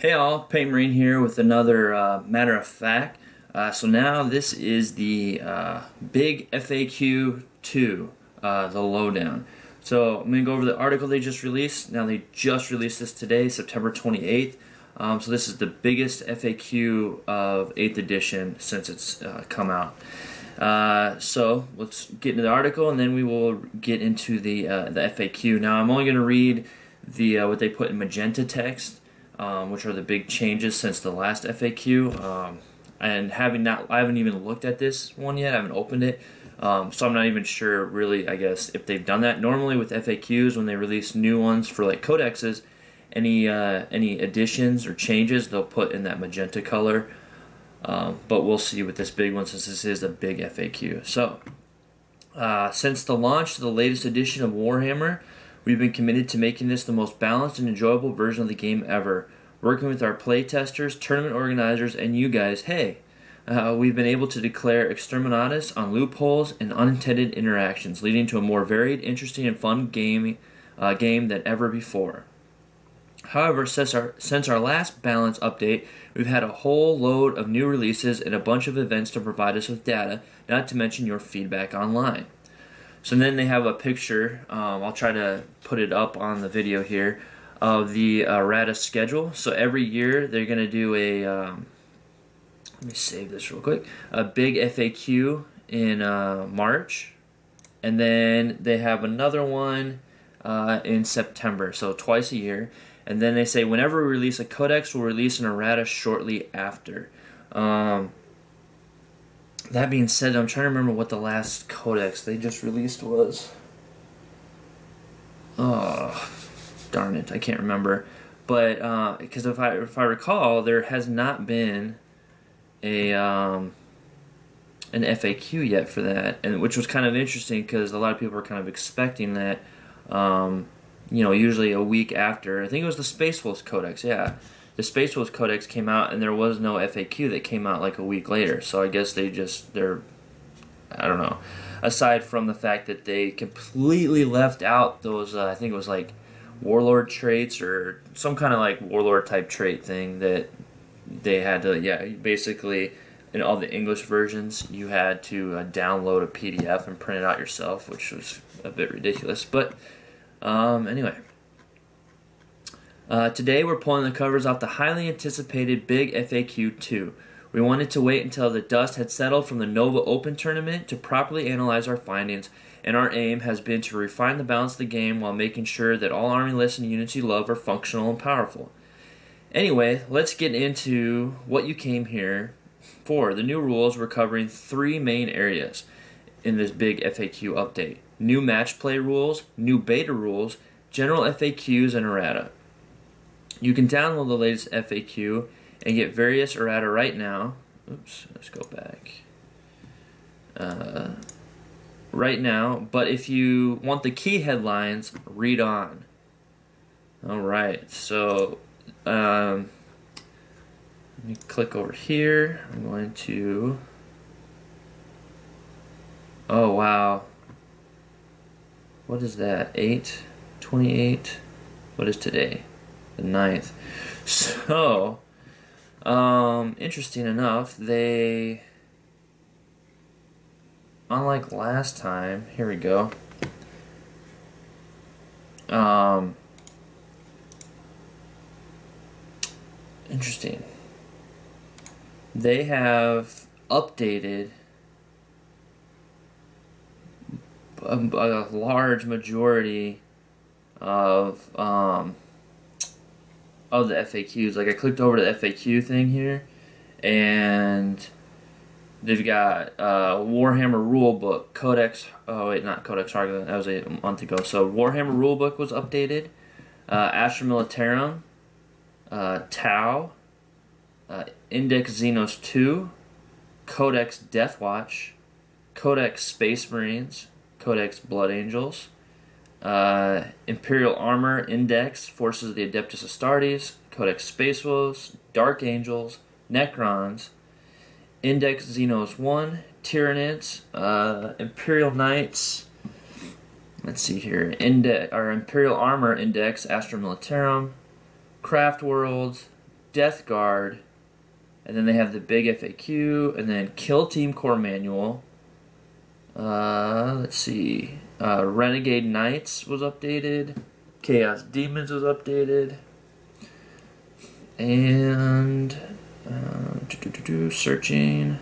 Hey all, Peyton Marine here with another matter of fact. So now this is the big FAQ 2, the lowdown. So I'm going to go over the article they just released. Now they just released this today, September 28th. So this is the biggest FAQ of 8th edition since it's come out. So let's get into the article and then we will get into the FAQ. Now I'm only going to read the what they put in magenta text. Which are the big changes since the last FAQ. And I haven't even looked at this one yet. I haven't opened it, so I'm not even sure really. I guess if they've done that. Normally with FAQs, when they release new ones for like codexes, any additions or changes they'll put in that magenta color. But we'll see with this big one since this is a big FAQ. So since the launch of the latest edition of Warhammer, we've been committed to making this the most balanced and enjoyable version of the game ever. Working with our playtesters, tournament organizers, and you guys, we've been able to declare exterminatus on loopholes and unintended interactions, leading to a more varied, interesting, and fun game than ever before. However, since our last balance update, we've had a whole load of new releases and a bunch of events to provide us with data, not to mention your feedback online. So then they have a picture, I'll try to put it up on the video here, of the errata schedule. So every year they're going to do a, let me save this real quick, a big FAQ in March, and then they have another one in September, so twice a year. And then they say whenever we release a codex, we'll release an errata shortly after. That being said, I'm trying to remember what the last codex they just released was. Oh, darn it, I can't remember. But because if I recall, there has not been an FAQ yet for that, and which was kind of interesting because a lot of people were kind of expecting that. Usually a week after. I think it was the Space Wolves Codex. Yeah. The Space Wolves Codex came out, and there was no FAQ that came out like a week later. So I guess they're, I don't know. Aside from the fact that they completely left out those, I think it was like warlord traits or some kind of like warlord type trait thing that they had to, basically in all the English versions, you had to download a PDF and print it out yourself, which was a bit ridiculous. But anyway. Today we're pulling the covers off the highly anticipated Big FAQ 2. We wanted to wait until the dust had settled from the Nova Open tournament to properly analyze our findings, and our aim has been to refine the balance of the game while making sure that all army lists and units you love are functional and powerful. Anyway, let's get into what you came here for. The new rules, we're covering 3 main areas in this Big FAQ update. New match play rules, new beta rules, general FAQs, and errata. You can download the latest FAQ and get various errata right now. Oops, let's go back. Right now, but if you want the key headlines, read on. Alright, so let me click over here. I'm going to... Oh, wow. What is that? 8/28? What is today? The 9th. So, interesting enough, they, unlike last time, here we go. Interesting. They have updated a large majority of the FAQs. Like I clicked over to the FAQ thing here, and they've got Warhammer Rulebook, Codex. Oh wait, not Codex Hargulan. That was a month ago. So Warhammer Rulebook was updated. Astra Militarum, Tau, Index Xenos 2, Codex Deathwatch, Codex Space Marines, Codex Blood Angels. Imperial Armor Index, Forces of the Adeptus Astartes, Codex Space Wolves, Dark Angels, Necrons, Index Xenos 1, Tyranids, Imperial Knights, let's see here, Imperial Armor Index, Astra Militarum, Craft Worlds, Death Guard, and then they have the big FAQ, and then Kill Team Core Manual. Let's see. Renegade Knights was updated. Chaos Demons was updated. And searching.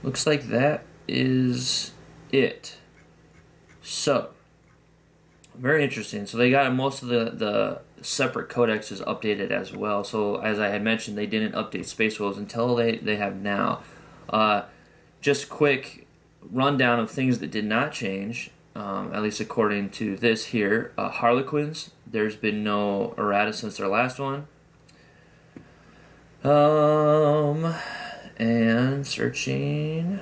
Looks like that is it. So, very interesting. So they got most of the separate codexes updated as well. So as I had mentioned, they didn't update Space Wolves until they have now. Just quick rundown of things that did not change, at least according to this here. Harlequins, there's been no errata since their last one. And searching.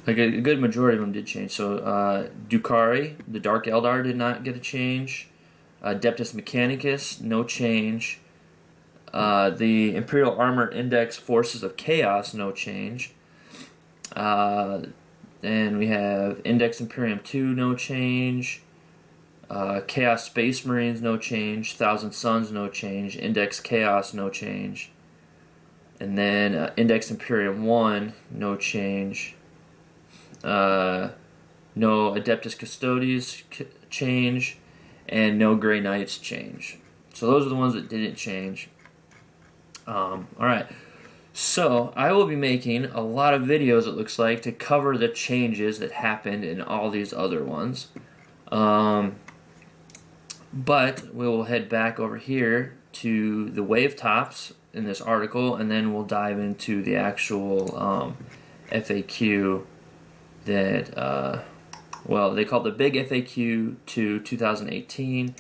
Like a good majority of them did change. So Drukhari, the Dark Eldar, did not get a change. Adeptus Mechanicus, no change. The Imperial Armored Index Forces of Chaos, no change. Then we have Index Imperium 2, no change. Chaos Space Marines, no change. Thousand Suns, no change. Index Chaos, no change. And then Index Imperium 1, no change. No Adeptus Custodes change. And no Grey Knights change. So those are the ones that didn't change. Alright. So I will be making a lot of videos, it looks like, to cover the changes that happened in all these other ones. But we will head back over here to the wave tops in this article, and then we'll dive into the actual FAQ that, well, they call it the Big FAQ to 2018.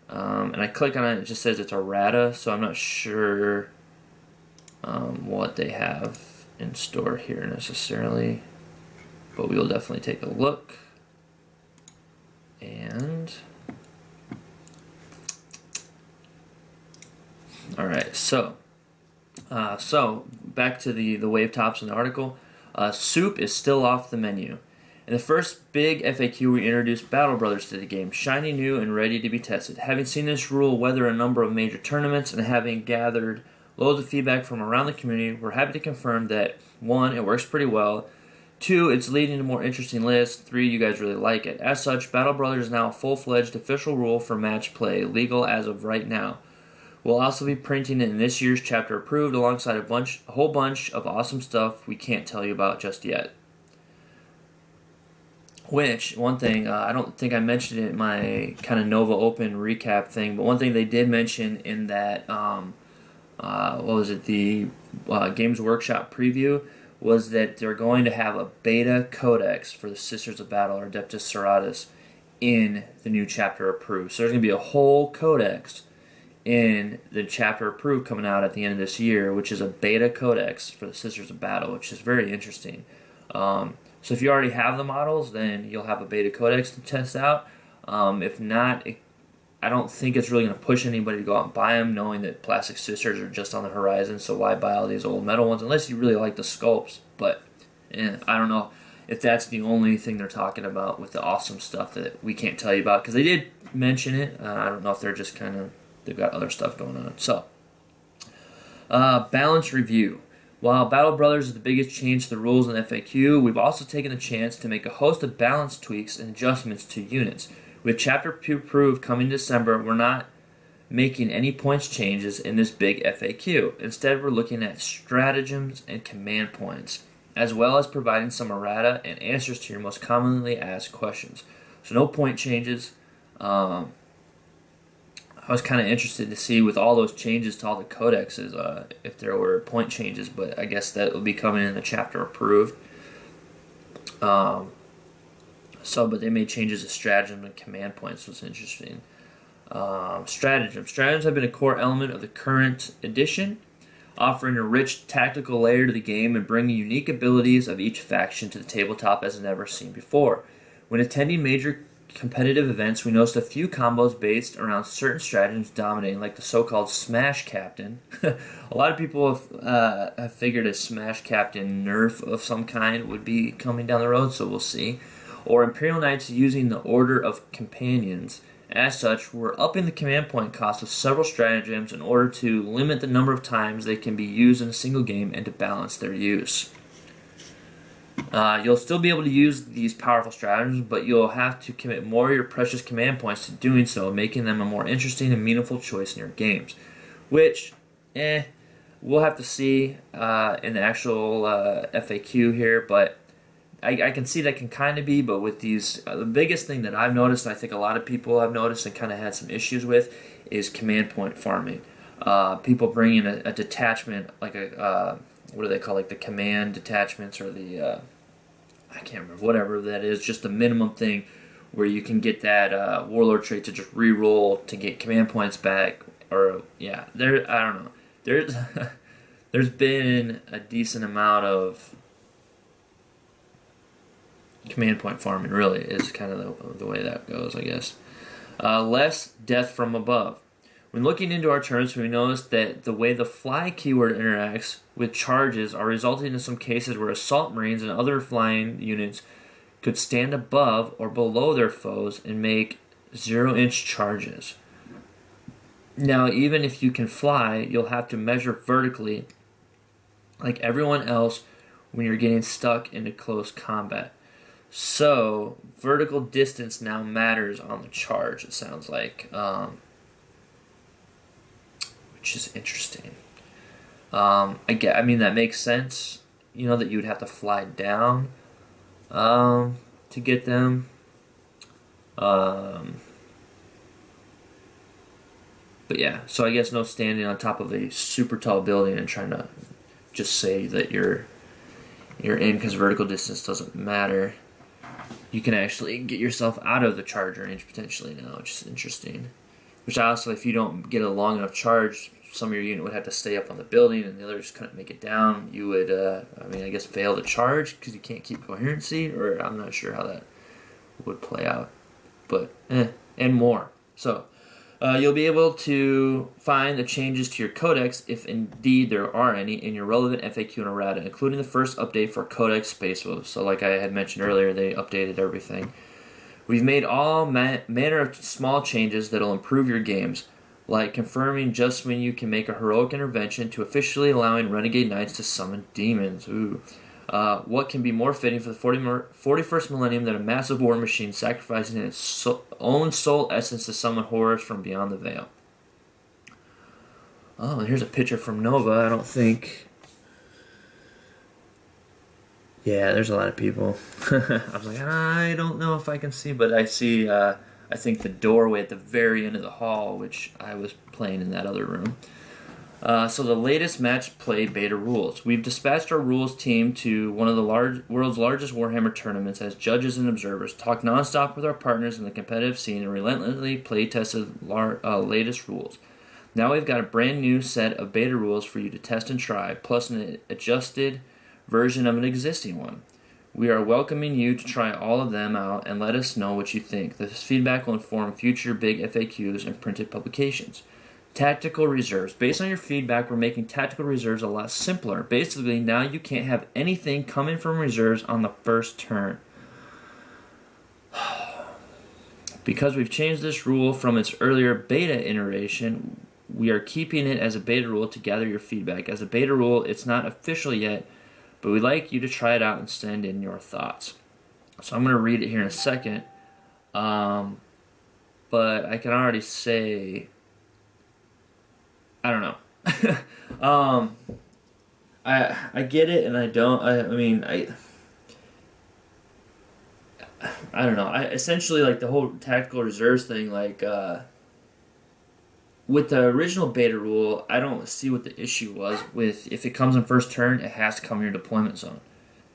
And I click on it, it just says it's errata, so I'm not sure what they have in store here necessarily. But we will definitely take a look. And alright, so back to the wave tops in the article. Soup is still off the menu. In the first big FAQ, we introduced Battle Brothers to the game, shiny new and ready to be tested. Having seen this rule weather a number of major tournaments and having gathered loads of feedback from around the community, we're happy to confirm that 1, it works pretty well, 2, it's leading to more interesting lists, 3, you guys really like it. As such, Battle Brothers is now a full-fledged official rule for match play, legal as of right now. We'll also be printing it in this year's chapter approved alongside a whole bunch of awesome stuff we can't tell you about just yet. Which, one thing, I don't think I mentioned it in my kind of Nova Open recap thing, but one thing they did mention in that, what was it, the Games Workshop preview, was that they're going to have a beta codex for the Sisters of Battle, or Adeptus Sororitas, in the new chapter approved. So there's going to be a whole codex in the chapter approved coming out at the end of this year, which is a beta codex for the Sisters of Battle, which is very interesting. So if you already have the models, then you'll have a beta codex to test out. If not, I don't think it's really going to push anybody to go out and buy them, knowing that Plastic Sisters are just on the horizon, so why buy all these old metal ones, unless you really like the sculpts. But I don't know if that's the only thing they're talking about with the awesome stuff that we can't tell you about, because they did mention it. I don't know if they're just kind of, they've got other stuff going on. So, balance review. While Battle Brothers is the biggest change to the rules in FAQ, we've also taken the chance to make a host of balance tweaks and adjustments to units. With Chapter Approved coming December, we're not making any points changes in this big FAQ. Instead, we're looking at stratagems and command points, as well as providing some errata and answers to your most commonly asked questions. So no point changes. I was kind of interested to see with all those changes to all the codexes if there were point changes, but I guess that will be coming in the chapter approved. But they made changes to stratagem and command points, which was interesting. Stratagems. Stratagems have been a core element of the current edition, offering a rich tactical layer to the game and bringing unique abilities of each faction to the tabletop as never seen before. When attending major competitive events, we noticed a few combos based around certain stratagems dominating, like the so-called Smash Captain. A lot of people have figured a Smash Captain nerf of some kind would be coming down the road, so we'll see. Or Imperial Knights using the Order of Companions As such, we're upping the command point cost of several stratagems in order to limit the number of times they can be used in a single game and to balance their use. You'll still be able to use these powerful stratagems, but you'll have to commit more of your precious command points to doing so, making them a more interesting and meaningful choice in your games. Which, we'll have to see in the actual FAQ here, but I can see that can kind of be, but with these, the biggest thing that I've noticed, and I think a lot of people have noticed and kind of had some issues with, is command point farming. People bringing a detachment, like what do they call, like the command detachments or the, I can't remember, whatever that is, just the minimum thing where you can get that warlord trait to just re-roll to get command points back, or, yeah, I don't know. There's been a decent amount of command point farming, really, is kind of the way that goes, I guess. Less death from above. When looking into our terms, we noticed that the way the fly keyword interacts with charges are resulting in some cases where assault marines and other flying units could stand above or below their foes and make 0-inch charges. Now, even if you can fly, you'll have to measure vertically like everyone else when you're getting stuck into close combat. So, vertical distance now matters on the charge, it sounds like, which is interesting. I mean, that makes sense, that you would have to fly down to get them. But yeah, so I guess no standing on top of a super tall building and trying to just say that you're in because vertical distance doesn't matter. You can actually get yourself out of the charge range potentially now, which is interesting. Which also, if you don't get a long enough charge, some of your unit would have to stay up on the building and the others couldn't make it down. You would, I guess, fail to charge because you can't keep coherency, or I'm not sure how that would play out. But, and more. So, you'll be able to find the changes to your codex, if indeed there are any, in your relevant FAQ and errata, including the first update for Codex Space Wolves. So like I had mentioned earlier, they updated everything. We've made all manner of small changes that'll improve your games, like confirming just when you can make a heroic intervention to officially allowing Renegade Knights to summon demons. Ooh. What can be more fitting for the 41st millennium than a massive war machine sacrificing its own soul essence to summon horrors from beyond the veil? Oh, and here's a picture from Nova. I don't think... Yeah, there's a lot of people. I was like, I don't know if I can see, but I see, I think, the doorway at the very end of the hall, which I was playing in that other room. So the latest match play beta rules. We've dispatched our rules team to one of the world's largest Warhammer tournaments as judges and observers, talk nonstop with our partners in the competitive scene, and relentlessly play tested latest rules. Now we've got a brand new set of beta rules for you to test and try, plus an adjusted version of an existing one. We are welcoming you to try all of them out and let us know what you think. This feedback will inform future big FAQs and printed publications. Tactical reserves. Based on your feedback, we're making tactical reserves a lot simpler. Basically, now you can't have anything coming from reserves on the first turn. Because we've changed this rule from its earlier beta iteration, we are keeping it as a beta rule to gather your feedback. As a beta rule, it's not official yet, but we'd like you to try it out and send in your thoughts. So I'm going to read it here in a second. But I can already say... I don't know. I get it and I don't. I don't know. Essentially, like, the whole tactical reserves thing, like, with the original beta rule, I don't see what the issue was with, if it comes in first turn, it has to come in your deployment zone.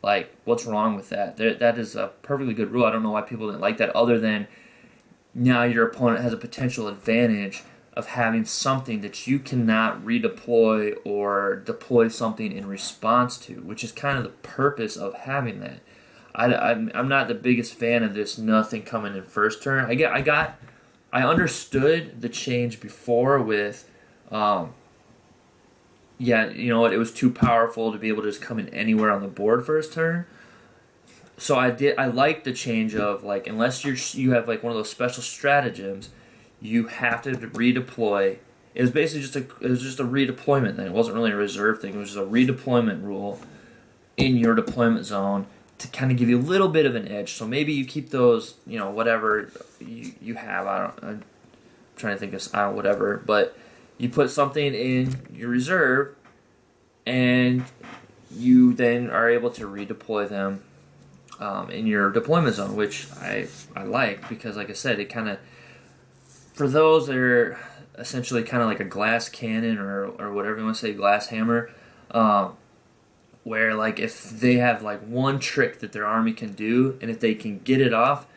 Like, what's wrong with that? That is a perfectly good rule. I don't know why people didn't like that, other than now your opponent has a potential advantage of having something that you cannot redeploy or deploy something in response to, which is kind of the purpose of having that. I'm not the biggest fan of this nothing coming in first turn. I understood the change before with, it was too powerful to be able to just come in anywhere on the board first turn. so I like the change of, like, unless you have like one of those special stratagems, you have to redeploy. It was basically just a redeployment thing. It wasn't really a reserve thing. It was just a redeployment rule in your deployment zone to kind of give you a little bit of an edge. So maybe you keep those, whatever you have. I'm trying to think of whatever, but you put something in your reserve, and you then are able to redeploy them in your deployment zone, which I like, because, like I said, it kind of, for those that are essentially kind of like a glass cannon or whatever you want to say, glass hammer, where, like, if they have like one trick that their army can do, and if they can get it off,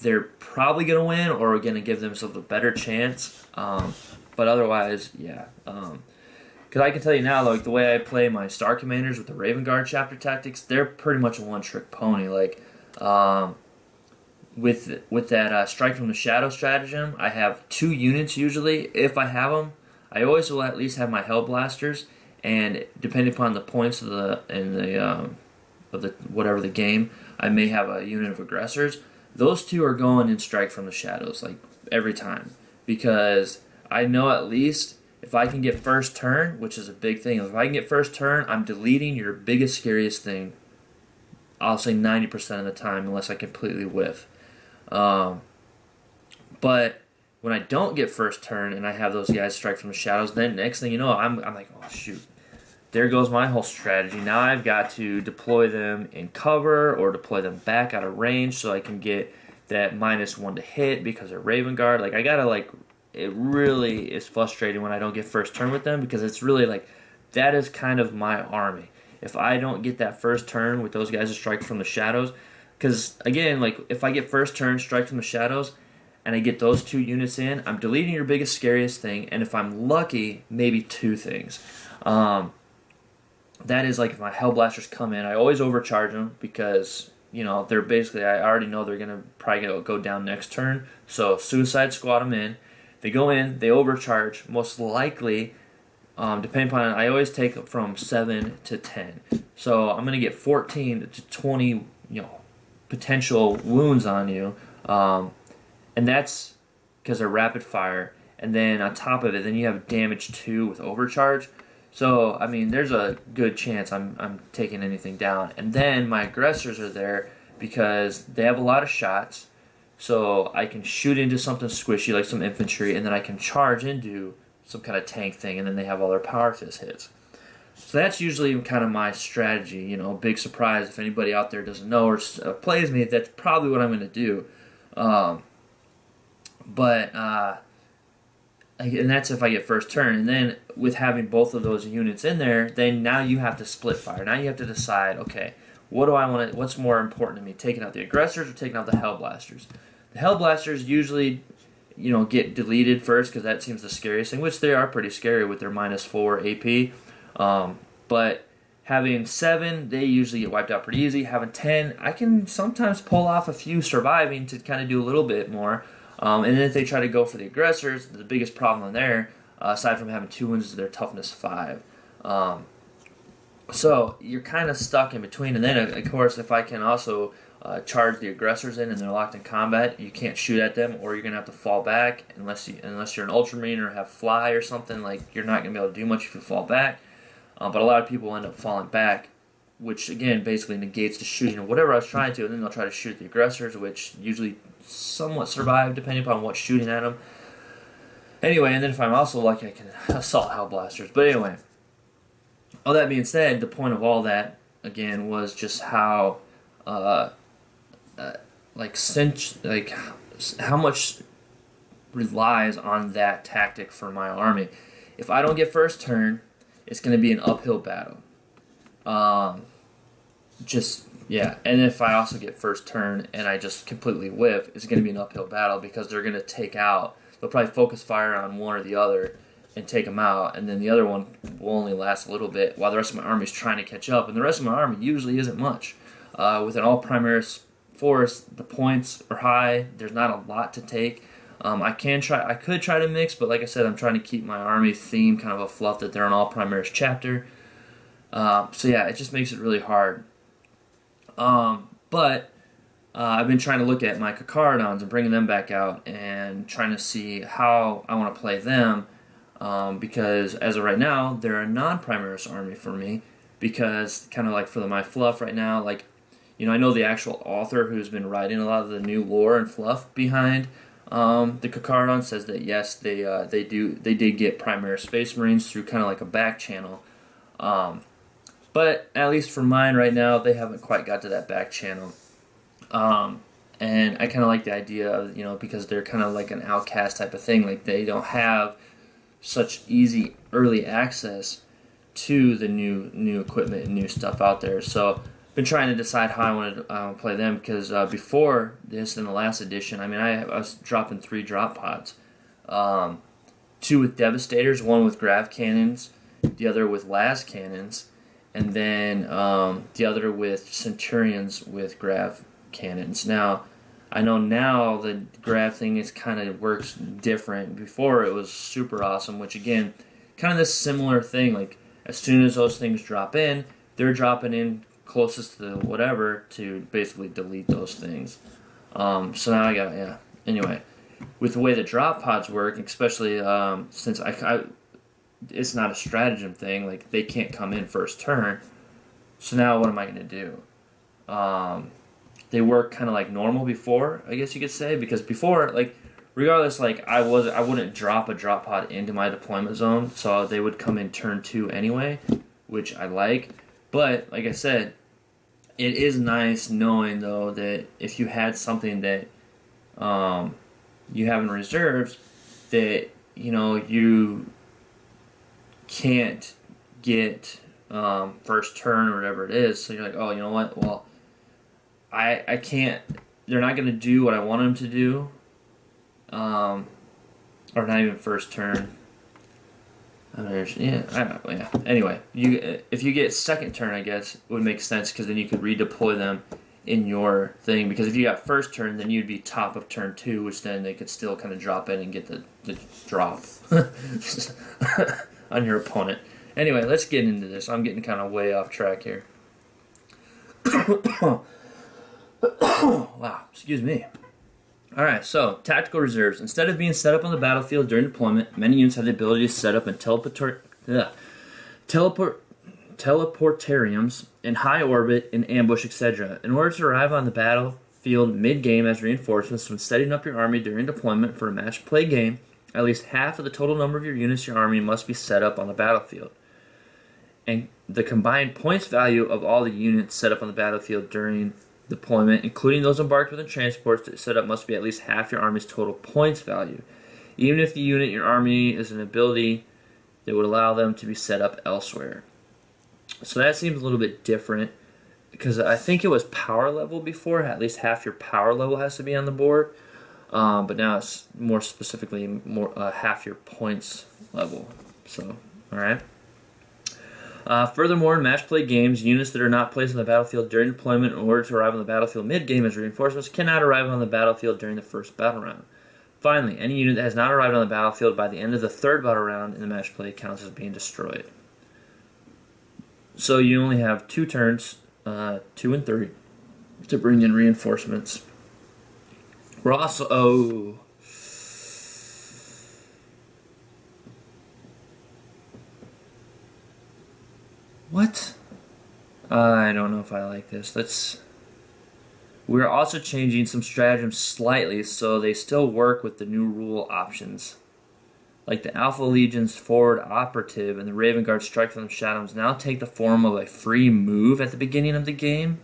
they're probably going to win or going to give themselves a better chance. But otherwise, yeah. Because I can tell you now, like, the way I play my Star Commanders with the Raven Guard chapter tactics, they're pretty much a one-trick pony. Like, with that Strike from the Shadow stratagem, I have 2 units usually. If I have them, I always will at least have my Hellblasters, and depending upon the points of the whatever the game, I may have a unit of aggressors. Those 2 are going in Strike from the Shadows, like, every time, because I know at least if I can get first turn, which is a big thing, if I can get first turn, I'm deleting your biggest, scariest thing, I'll say 90% of the time, unless I completely whiff. But when I don't get first turn and I have those guys strike from the shadows, then next thing you know, I'm like, oh shoot, there goes my whole strategy. Now I've got to deploy them in cover or deploy them back out of range so I can get that -1 to hit because they're Raven Guard. Like, I gotta, like, it really is frustrating when I don't get first turn with them, because it's really like, that is kind of my army. If I don't get that first turn with those guys that strike from the shadows, because again, like, if I get first turn, strike from the shadows, and I get those 2 units in, I'm deleting your biggest, scariest thing, and if I'm lucky, maybe 2 things. That is, like, if my Hellblasters come in, I always overcharge them because, they're basically, I already know they're going to probably go down next turn, so Suicide Squad them in. They go in, they overcharge, most likely, depending upon, I always take from 7 to 10. So I'm going to get 14 to 20, potential wounds on you. And that's because they're rapid fire. And then on top of it, then you have damage 2 with overcharge. So, I mean, there's a good chance I'm taking anything down. And then my aggressors are there because they have a lot of shots. So I can shoot into something squishy like some infantry, and then I can charge into some kind of tank thing, and then they have all their power fist hits. So that's usually kind of my strategy. Big surprise if anybody out there doesn't know or plays me, that's probably what I'm going to do. And that's if I get first turn. And then with having both of those units in there, then now you have to split fire. Now you have to decide, okay, what's more important to me, taking out the aggressors or taking out the Hellblasters? The Hellblasters usually, get deleted first because that seems the scariest thing, which they are pretty scary with their -4 AP. But having 7, they usually get wiped out pretty easy. Having 10, I can sometimes pull off a few surviving to kind of do a little bit more. And then if they try to go for the aggressors, the biggest problem there, aside from having 2 wounds, is their toughness 5. So you're kind of stuck in between. And then, of course, if I can also charge the aggressors in and they're locked in combat, you can't shoot at them, or you're going to have to fall back unless you're an Ultramarine or have fly or something. Like, you're not going to be able to do much if you fall back. But a lot of people end up falling back, which, again, basically negates the shooting of whatever I was trying to, and then they'll try to shoot at the aggressors, which usually somewhat survive depending upon what's shooting at them. Anyway, and then if I'm also lucky, I can assault Hellblasters. But anyway, all that being said, the point of all that, again, was just how, how much relies on that tactic for my army. If I don't get first turn, it's going to be an uphill battle. And if I also get first turn and I just completely whiff, it's going to be an uphill battle because they're going to they'll probably focus fire on one or the other and take them out, and then the other one will only last a little bit while the rest of my army is trying to catch up, and the rest of my army usually isn't much. With an all-Primaris force, the points are high, there's not a lot to take. I could try to mix, but like I said, I'm trying to keep my army theme kind of a fluff that they're an all-Primaris chapter. So yeah, it just makes it really hard. But I've been trying to look at my Kakarodons and bringing them back out and trying to see how I want to play them, because as of right now, they're a non-Primaris army for me, because kind of like for my fluff right now, like, I know the actual author who's been writing a lot of the new lore and fluff behind the Kakarodon says that yes, they did get Primaris Space Marines through kind of like a back channel, but at least for mine right now, they haven't quite got to that back channel. And I kind of like the idea of, because they're kind of like an outcast type of thing. Like, they don't have such easy early access to the new equipment and new stuff out there. So I've been trying to decide how I want to play them, because before this, in the last edition, I was dropping 3 drop pods. 2 with Devastators, 1 with Grav Cannons, the other with Las Cannons, and then the other with Centurions with Grav Cannons. Now, I know now the Grav thing kind of works different. Before, it was super awesome, which again, kind of this similar thing. Like, as soon as those things drop in, they're dropping in closest to whatever to basically delete those things. So now I got, anyway, with the way the drop pods work, especially since it's not a stratagem thing, like, they can't come in first turn. So now what am I going to do? They work kind of like normal before, I guess you could say, because before, like, regardless, like, I wouldn't drop a drop pod into my deployment zone, so they would come in turn 2 anyway, which I like. But like I said, it is nice knowing though that if you had something that you have in reserves that you can't get first turn or whatever it is, so you're like, oh, you know what? Well, I can't. They're not going to do what I want them to do, or not even first turn. Anyway, if you get second turn, I guess it would make sense, because then you could redeploy them in your thing. Because if you got first turn, then you'd be top of turn 2, which then they could still kind of drop in and get the drop on your opponent. Anyway, let's get into this. I'm getting kind of way off track here. Wow, excuse me. Alright, so, tactical reserves. Instead of being set up on the battlefield during deployment, many units have the ability to set up in teleportariums, in high orbit, in ambush, etc. In order to arrive on the battlefield mid-game as reinforcements when setting up your army during deployment for a match play game, at least half of the total number of your units in your army must be set up on the battlefield. And the combined points value of all the units set up on the battlefield during deployment, including those embarked within transports that set up, must be at least half your army's total points value, even if the unit in your army is an ability that would allow them to be set up elsewhere. So that seems a little bit different, because I think it was power level before. At least half your power level has to be on the board, but now it's more specifically half your points level. So, all right. Furthermore, in match play games, units that are not placed on the battlefield during deployment in order to arrive on the battlefield mid-game as reinforcements cannot arrive on the battlefield during the first battle round. Finally, any unit that has not arrived on the battlefield by the end of the third battle round in the match play counts as being destroyed. So you only have 2 turns, 2 and 3, to bring in reinforcements. We're also... What? I don't know if I like this. We're also changing some stratagems slightly so they still work with the new rule options. Like the Alpha Legion's forward operative and the Raven Guard strike from the shadows now take the form of a free move at the beginning of the game.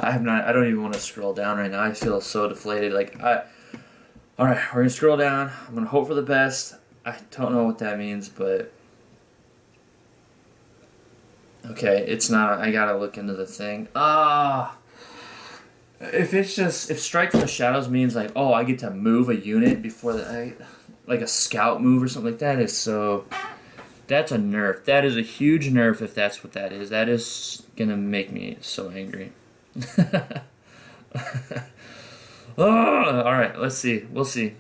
I don't even want to scroll down right now. I feel so deflated. Alright, we're going to scroll down. I'm going to hope for the best. I don't know what that means, but... Okay, it's not... I gotta look into the thing. If Strike from the Shadows means, like, oh, I get to move a unit before like a scout move or something like that, is so... That's a nerf. That is a huge nerf if that's what that is. That is gonna make me so angry. Alright, let's see. We'll see.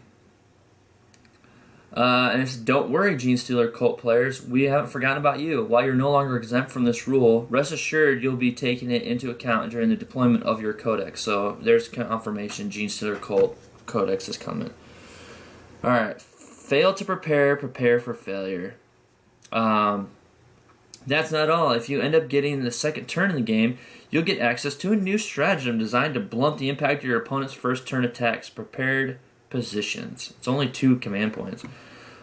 And it's, don't worry, Genestealer cult players, we haven't forgotten about you. While you're no longer exempt from this rule, rest assured you'll be taking it into account during the deployment of your codex. So there's confirmation, Genestealer cult codex is coming. Alright, fail to prepare, prepare for failure. That's not all. If you end up getting the second turn in the game, you'll get access to a new stratagem designed to blunt the impact of your opponent's first turn attacks. Prepared positions. It's only 2 command points.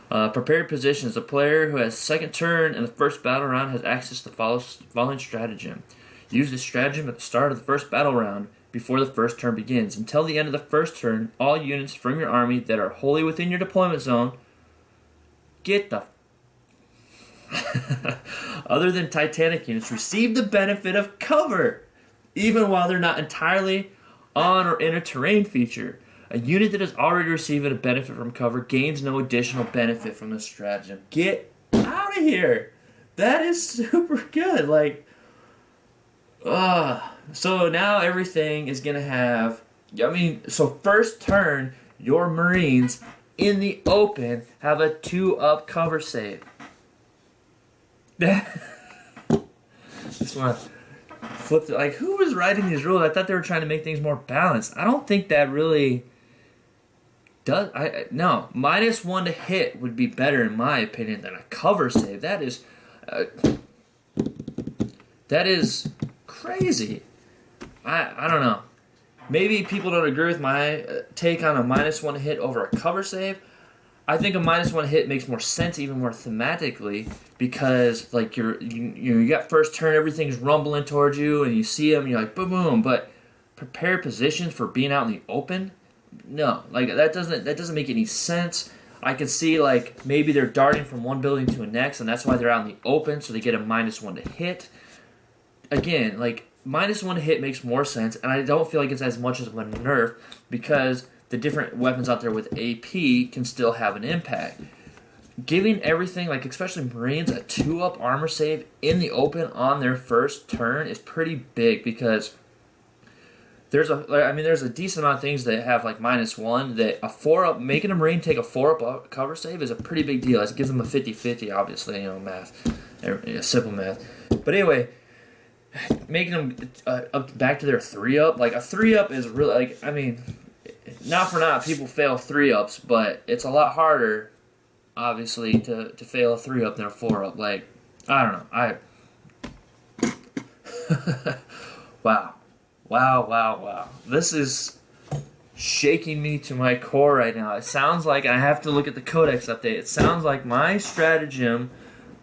Prepared positions. A player who has second turn in the first battle round has access to the following stratagem. Use this stratagem at the start of the first battle round before the first turn begins. Until the end of the first turn, all units from your army that are wholly within your deployment zone get the other than Titanic units receive the benefit of cover, even while they're not entirely on or in a terrain feature. A unit that is already receiving a benefit from cover gains no additional benefit from the stratagem. Get out of here! That is super good. Like, so now everything is gonna have. I mean, so first turn, your Marines in the open have a 2-up cover save. Just want to flip it. Like, who was writing these rules? I thought they were trying to make things more balanced. I don't think that really does. No, -1 to hit would be better in my opinion than a cover save. That is crazy. I don't know. Maybe people don't agree with my take on a -1 to hit over a cover save. I think a -1 hit makes more sense, even more thematically, because like you got first turn, everything's rumbling towards you, and you see them, and you're like boom, boom. But prepare positions for being out in the open, no, like that doesn't make any sense. I can see like maybe they're darting from one building to the next, and that's why they're out in the open, so they get a -1 to hit. Again, like -1 to hit makes more sense, and I don't feel like it's as much as a nerf because the different weapons out there with AP can still have an impact. Giving everything, like especially Marines, a 2-up armor save in the open on their first turn is pretty big because there's a decent amount of things that have like -1 that a 4-up, making a Marine take a 4-up cover save is a pretty big deal. It gives them a 50-50, obviously, math, simple math. But anyway, making them up back to their 3-up, like a 3-up is really, like, I mean, not for not, people fail 3-ups, but it's a lot harder, obviously, to fail a 3-up than a 4-up. Like, I don't know. Wow. This is shaking me to my core right now. It sounds like I have to look at the Codex update. It sounds like my stratagem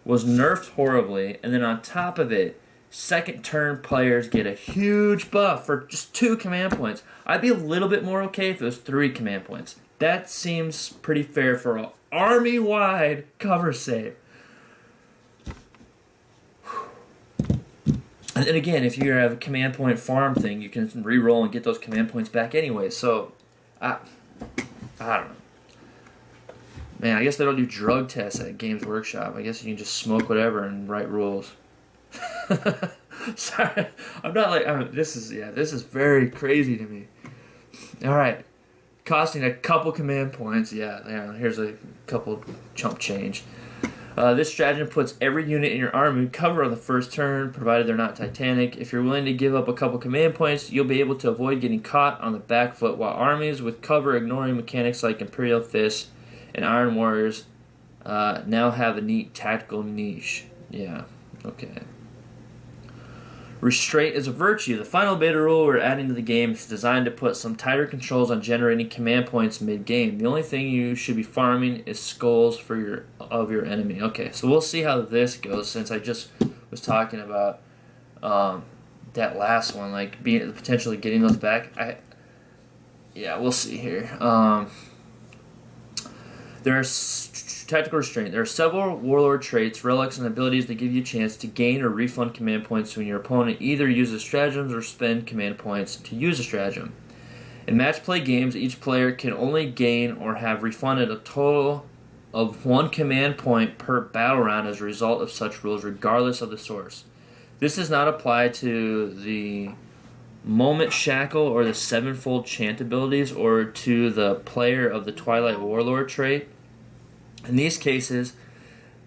was nerfed horribly, and then on top of it, second turn players get a huge buff for just 2 command points. I'd be a little bit more okay if it was 3 command points. That seems pretty fair for an army-wide cover save. And then again, if you have a command point farm thing, you can re-roll and get those command points back anyway. So, I don't know. Man, I guess they don't do drug tests at Games Workshop. I guess you can just smoke whatever and write rules. Sorry, I'm not like this is very crazy to me. All right, costing a couple command points. Yeah. Here's a couple chump change. This stratagem puts every unit in your army cover on the first turn, provided they're not Titanic. If you're willing to give up a couple command points, you'll be able to avoid getting caught on the back foot. While armies with cover ignoring mechanics like Imperial Fist and Iron Warriors now have a neat tactical niche. Yeah. Okay. Restraint is a virtue. The final beta rule we're adding to the game is designed to put some tighter controls on generating command points mid-game. The only thing you should be farming is skulls of your enemy. Okay, so we'll see how this goes, since I just was talking about that last one, like potentially getting those back. We'll see here. There's tactical restraint. There are several warlord traits, relics, and abilities that give you a chance to gain or refund command points when your opponent either uses stratagems or spend command points to use a stratagem. In match play games, each player can only gain or have refunded a total of 1 command point per battle round as a result of such rules, regardless of the source. This does not apply to the Moment Shackle or the Sevenfold Chant abilities, or to the player of the Twilight Warlord trait. In these cases,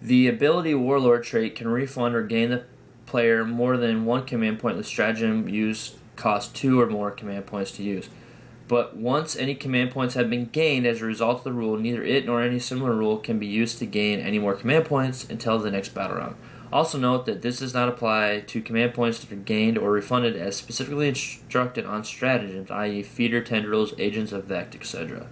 the ability Warlord trait can refund or gain the player more than one command point. The stratagem used costs 2 or more command points to use. But once any command points have been gained as a result of the rule, neither it nor any similar rule can be used to gain any more command points until the next battle round. Also note that this does not apply to command points that are gained or refunded as specifically instructed on stratagems, i.e. feeder, tendrils, agents of Vect, etc.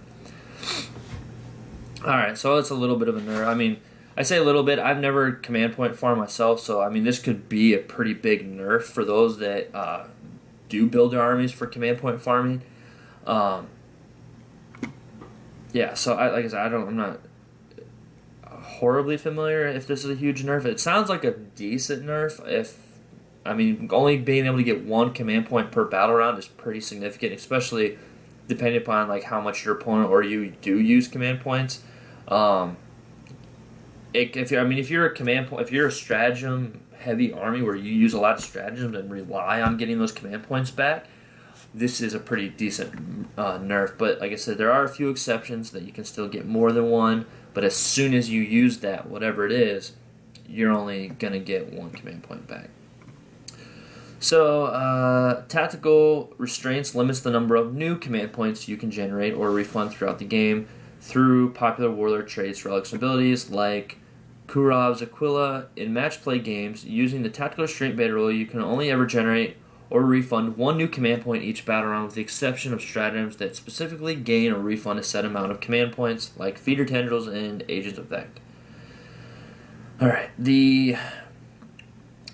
Alright, so it's a little bit of a nerf. I mean, I say a little bit. I've never command point farmed myself, so I mean, this could be a pretty big nerf for those that do build their armies for command point farming. Yeah, so like I said, I'm not horribly familiar if this is a huge nerf. It sounds like a decent nerf. Only being able to get one command point per battle round is pretty significant, especially depending upon like how much your opponent or you do use command points. If you're a stratagem heavy army where you use a lot of stratagems and rely on getting those command points back, this is a pretty decent nerf. But like I said, there are a few exceptions that you can still get more than one. But as soon as you use that, whatever it is, you're only gonna get one command point back. So, tactical restraints limits the number of new command points you can generate or refund throughout the game through popular warlord traits, relics, and abilities like Kurov's Aquila. In match play games, using the tactical restraint beta rule, you can only ever generate or refund one new command point each battle round, with the exception of stratagems that specifically gain or refund a set amount of command points, like feeder tendrils and agents of Vect. Alright, the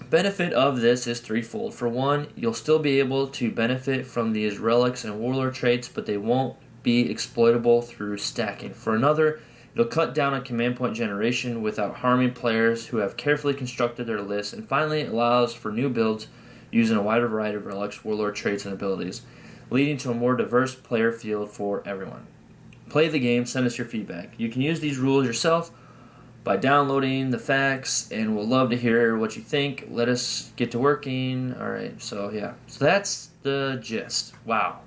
benefit of this is threefold. For one, you'll still be able to benefit from these relics and warlord traits, but they won't be exploitable through stacking. For another, it'll cut down on command point generation without harming players who have carefully constructed their lists. And finally, it allows for new builds using a wider variety of relics, warlord traits, and abilities, leading to a more diverse player field for everyone. Play the game, send us your feedback. You can use these rules yourself by downloading the facts, and we'll love to hear what you think. Let us get to working. Alright, so yeah. So that's the gist. Wow.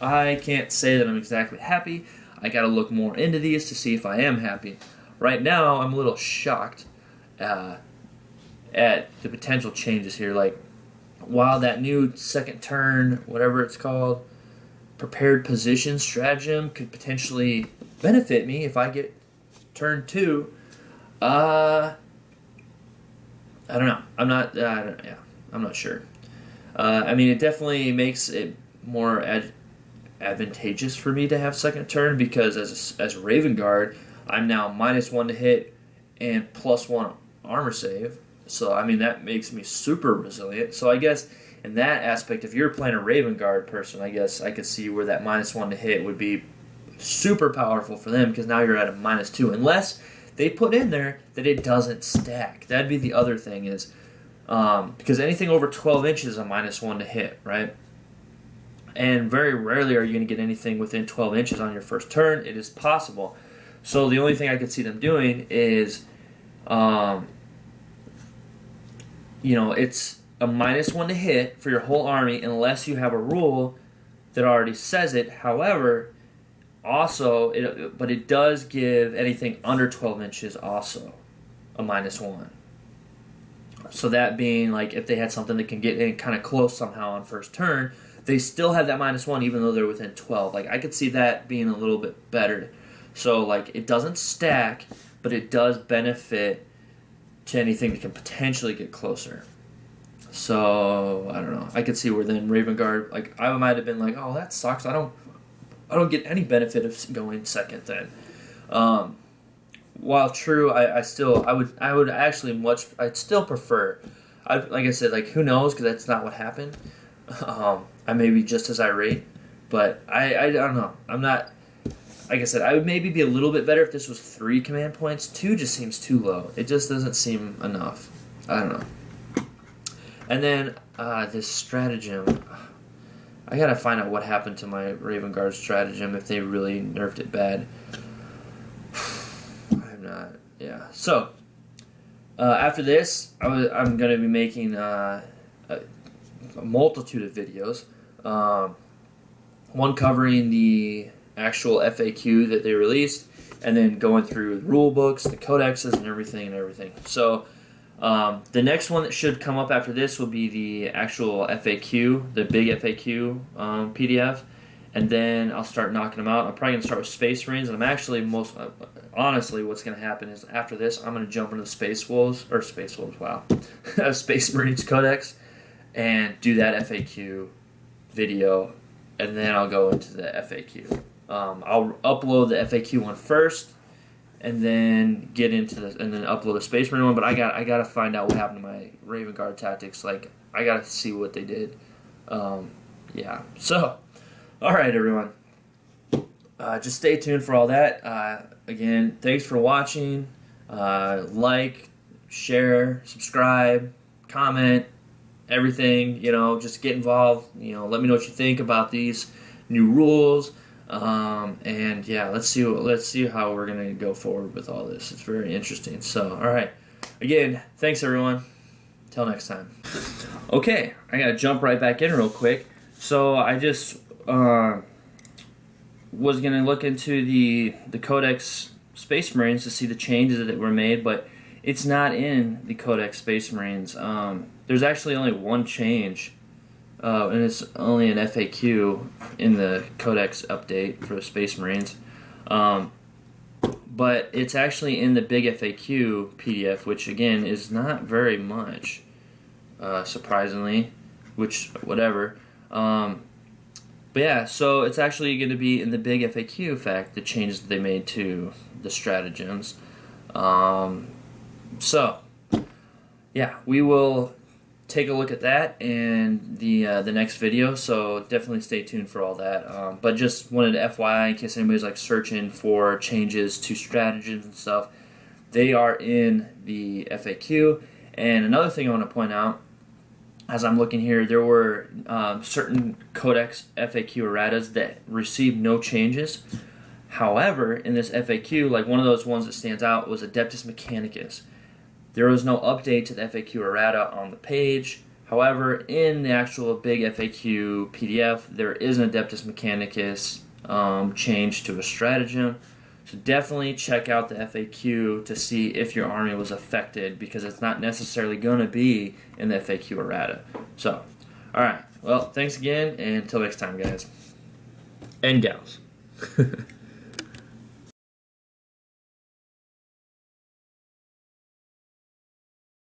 I can't say that I'm exactly happy. I gotta look more into these to see if I am happy. Right now, I'm a little shocked at the potential changes here. Like, while that new second turn, whatever it's called, prepared position stratagem could potentially benefit me if I get turn 2, I don't know. I'm not sure. It definitely makes it more advantageous for me to have second turn, because as Raven Guard, I'm now -1 to hit and +1 armor save. So, that makes me super resilient. So, I guess in that aspect, if you're playing a Raven Guard person, I guess I could see where that -1 to hit would be super powerful for them, because now you're at a -2. Unless they put in there that it doesn't stack. That'd be the other thing is, because anything over 12 inches is a -1 to hit, right? And very rarely are you going to get anything within 12 inches on your first turn. It is possible. So the only thing I could see them doing is, it's a -1 to hit for your whole army unless you have a rule that already says it. However, also, it does give anything under 12 inches also a -1. So that being, like, if they had something that can get in kind of close somehow on first turn, they still have that -1 even though they're within 12. Like, I could see that being a little bit better. So, like, it doesn't stack, but it does benefit to anything that can potentially get closer. So, I don't know. I could see where then Raven Guard, like, I might have been like, oh, that sucks. I don't get any benefit of going second then. While true, I'd still prefer. Like I said, like, who knows, because that's not what happened. I may be just as irate, but I don't know. I'm not. Like I said, I would maybe be a little bit better if this was 3 command points. 2 just seems too low. It just doesn't seem enough. I don't know. And then this stratagem. I gotta find out what happened to my Raven Guard stratagem, if they really nerfed it bad. I'm not. Yeah. So after this, I'm gonna be making a multitude of videos. One covering the actual FAQ that they released, and then going through rule books, the codexes, and everything. So the next one that should come up after this will be the actual FAQ, the big FAQ PDF, and then I'll start knocking them out. I'm probably going to start with Space Marines, and I'm actually honestly, what's going to happen is after this, I'm going to jump into the Space Marines Codex, and do that FAQ video, and then I'll go into the FAQ. I'll upload the FAQ one first, and then get into and then upload the Space Marine one. But I gotta find out what happened to my Raven Guard tactics. Like, I gotta see what they did. Yeah. So, all right, everyone. Just stay tuned for all that. Again, thanks for watching. Like, share, subscribe, comment, everything. Just get involved. Let me know what you think about these new rules. And yeah, let's see how we're gonna go forward with all this. It's very interesting. So, all right. Again, thanks everyone. Till next time. Okay, I gotta jump right back in real quick. So I just was gonna look into the Codex Space Marines to see the changes that were made, but it's not in the Codex Space Marines. There's actually only one change. And it's only an FAQ in the Codex update for the Space Marines. But it's actually in the big FAQ PDF, which again is not very much, surprisingly, whatever. But yeah, so it's actually going to be in the big FAQ, the changes that they made to the stratagems. So, yeah, we will take a look at that in the next video, so definitely stay tuned for all that. But just wanted to FYI in case anybody's like searching for changes to stratagems and stuff, they are in the FAQ. And another thing I want to point out, as I'm looking here, there were certain Codex FAQ erratas that received no changes. However, in this FAQ, like one of those ones that stands out was Adeptus Mechanicus. There was no update to the FAQ errata on the page. However, in the actual big FAQ PDF, there is an Adeptus Mechanicus change to a stratagem. So definitely check out the FAQ to see if your army was affected, because it's not necessarily going to be in the FAQ errata. So, alright. Well, thanks again, and until next time, guys. And gals.